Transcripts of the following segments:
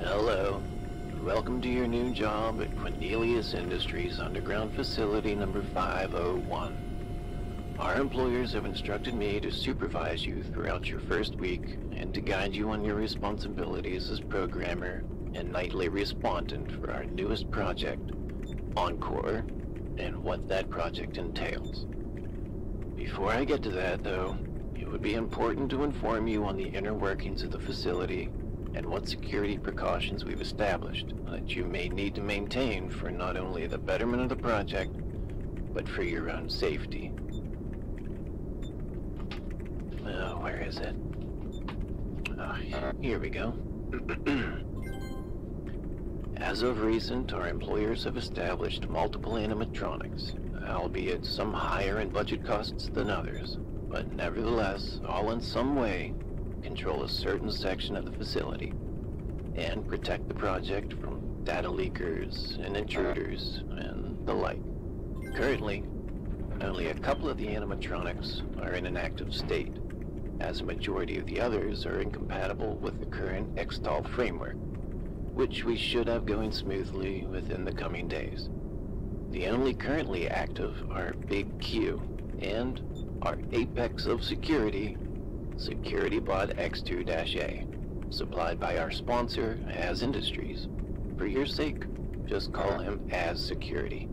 Hello. Welcome to your new job at Cornelius Industries Underground Facility number 501. Our employers have instructed me to supervise you throughout your first week and to guide you on your responsibilities as programmer and nightly respondent for our newest project, Encore, and what that project entails. Before I get to that, though, it would be important to inform you on the inner workings of the facility and what security precautions we've established that you may need to maintain for not only the betterment of the project, but for your own safety. Where is it? Here we go. As of recent, our employers have established multiple animatronics, albeit some higher in budget costs than others, but nevertheless, all in some way, control a certain section of the facility, and protect the project from data leakers and intruders and the like. Currently, only a couple of the animatronics are in an active state, as a majority of the others are incompatible with the current Extol framework, which we should have going smoothly within the coming days. The only currently active are Big Q and our apex of security, SecurityBot X2-A, supplied by our sponsor, Az Industries. For your sake, just call him Az Security.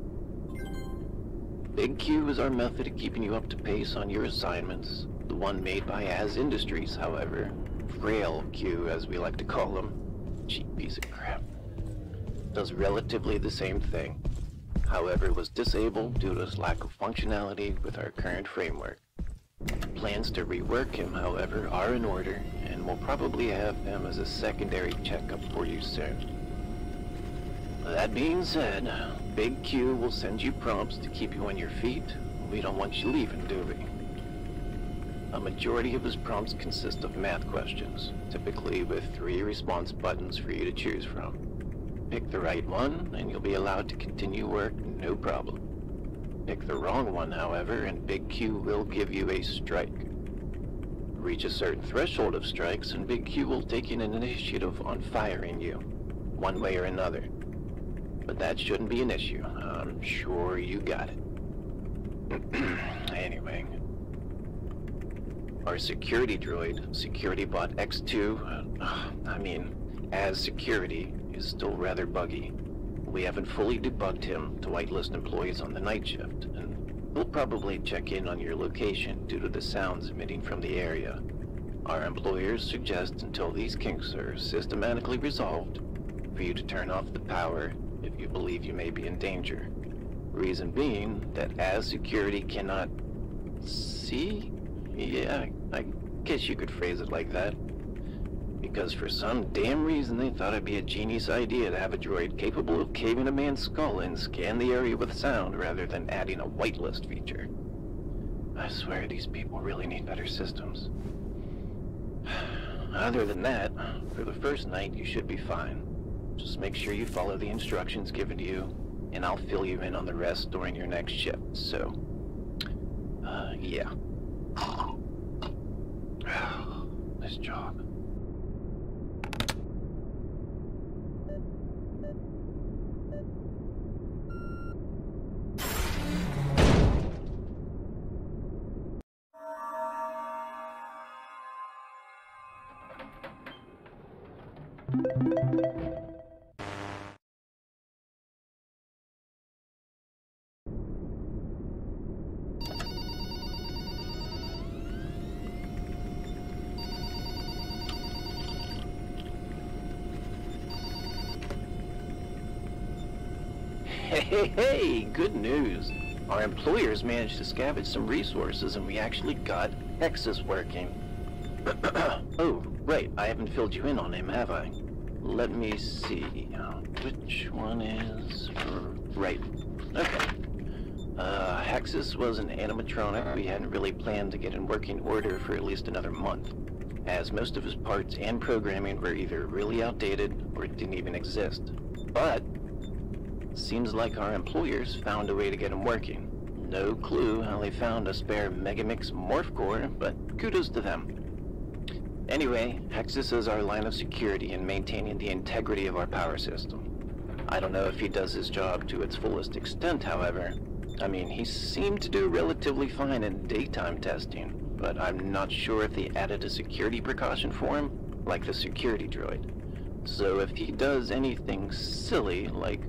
Big Q is our method of keeping you up to pace on your assignments. The one made by Az Industries, however, Frail Q as we like to call him, cheap piece of crap, does relatively the same thing. However, was disabled due to his lack of functionality with our current framework. Plans to rework him, however, are in order, and we'll probably have him as a secondary checkup for you soon. That being said, Big Q will send you prompts to keep you on your feet. We don't want you leaving, do we? A majority of his prompts consist of math questions, typically with 3 response buttons for you to choose from. Pick the right one, and you'll be allowed to continue work, no problem. Pick the wrong one, however, and Big Q will give you a strike. Reach a certain threshold of strikes, and Big Q will take an initiative on firing you, one way or another. But that shouldn't be an issue. I'm sure you got it. Anyway. Our security droid, SecurityBot X2, Az Security, is still rather buggy. We haven't fully debugged him to whitelist employees on the night shift, and we'll probably check in on your location due to the sounds emitting from the area. Our employers suggest until these kinks are systematically resolved, for you to turn off the power if you believe you may be in danger. Reason being that Az Security cannot see? Yeah, I guess you could phrase it like that. Because for some damn reason they thought it'd be a genius idea to have a droid capable of caving a man's skull and scan the area with sound rather than adding a whitelist feature. I swear these people really need better systems. Other than that, for the first night you should be fine. Just make sure you follow the instructions given to you, and I'll fill you in on the rest during your next shift, so... yeah. This job. Hey, good news. Our employers managed to scavenge some resources and we actually got Hexus working. Oh, right, I haven't filled you in on him, have I? Let me see. Which one is... right. Okay. Hexus was an animatronic we hadn't really planned to get in working order for at least another month, as most of his parts and programming were either really outdated or didn't even exist. But seems like our employers found a way to get him working. No clue how they found a spare Megamix morph core, but kudos to them. Anyway, Hexus is our line of security in maintaining the integrity of our power system. I don't know if he does his job to its fullest extent, however. I mean, he seemed to do relatively fine in daytime testing, but I'm not sure if they added a security precaution for him, like the security droid. So if he does anything silly, like,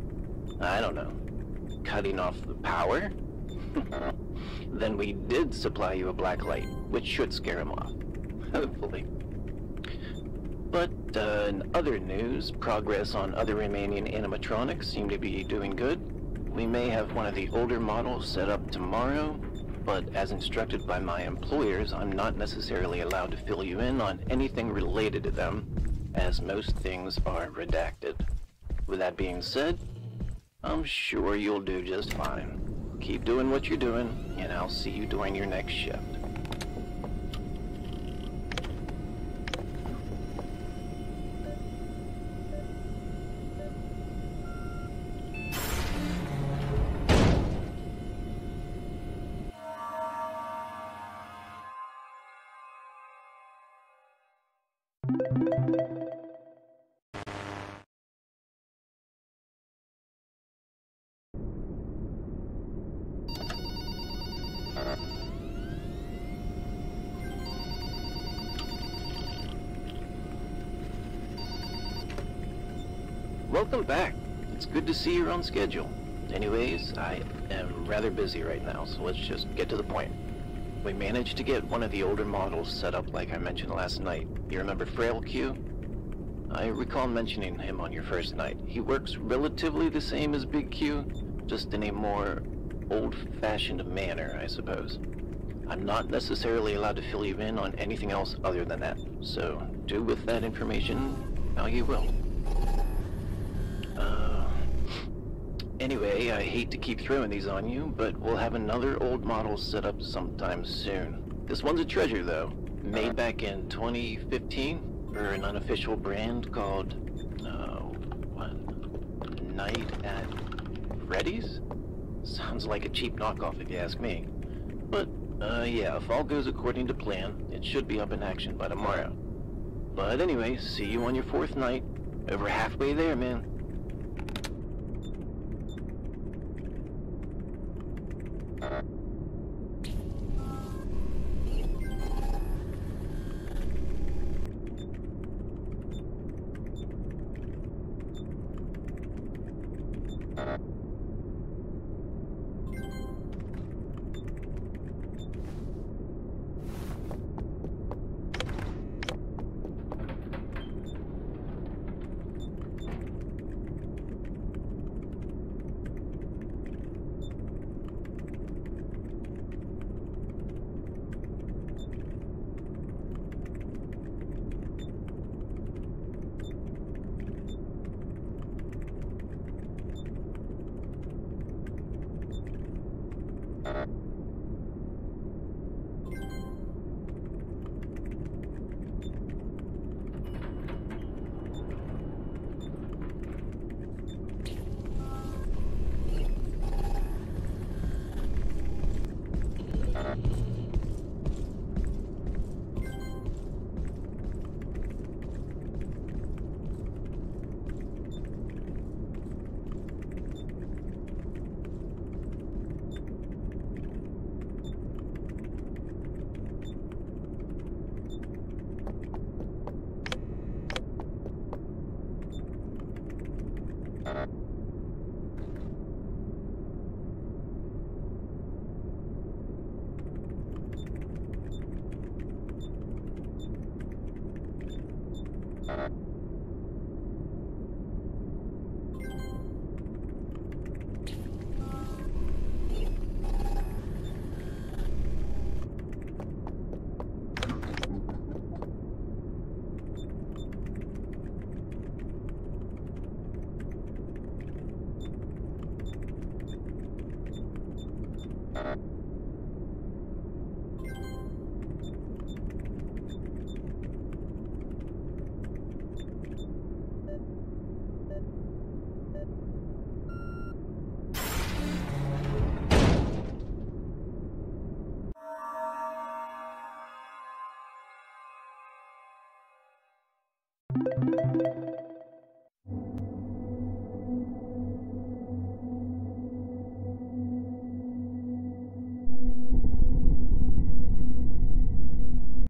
I don't know, cutting off the power, then we did supply you a black light, which should scare him off, hopefully. But in other news, progress on other remaining animatronics seem to be doing good. We may have one of the older models set up tomorrow, but as instructed by my employers, I'm not necessarily allowed to fill you in on anything related to them, as most things are redacted. With that being said, I'm sure you'll do just fine. Keep doing what you're doing, and I'll see you during your next shift. Welcome back. It's good to see you're on schedule. Anyways, I am rather busy right now, so let's just get to the point. We managed to get one of the older models set up like I mentioned last night. You remember Frail Q? I recall mentioning him on your first night. He works relatively the same as Big Q, just in a more old-fashioned manner, I suppose. I'm not necessarily allowed to fill you in on anything else other than that, so do with that information how you will. Anyway, I hate to keep throwing these on you, but we'll have another old model set up sometime soon. This one's a treasure, though. Made back in 2015 for an unofficial brand called, Night at Freddy's? Sounds like a cheap knockoff if you ask me. But, yeah, if all goes according to plan, it should be up in action by tomorrow. But anyway, see you on your fourth night. Over halfway there, man.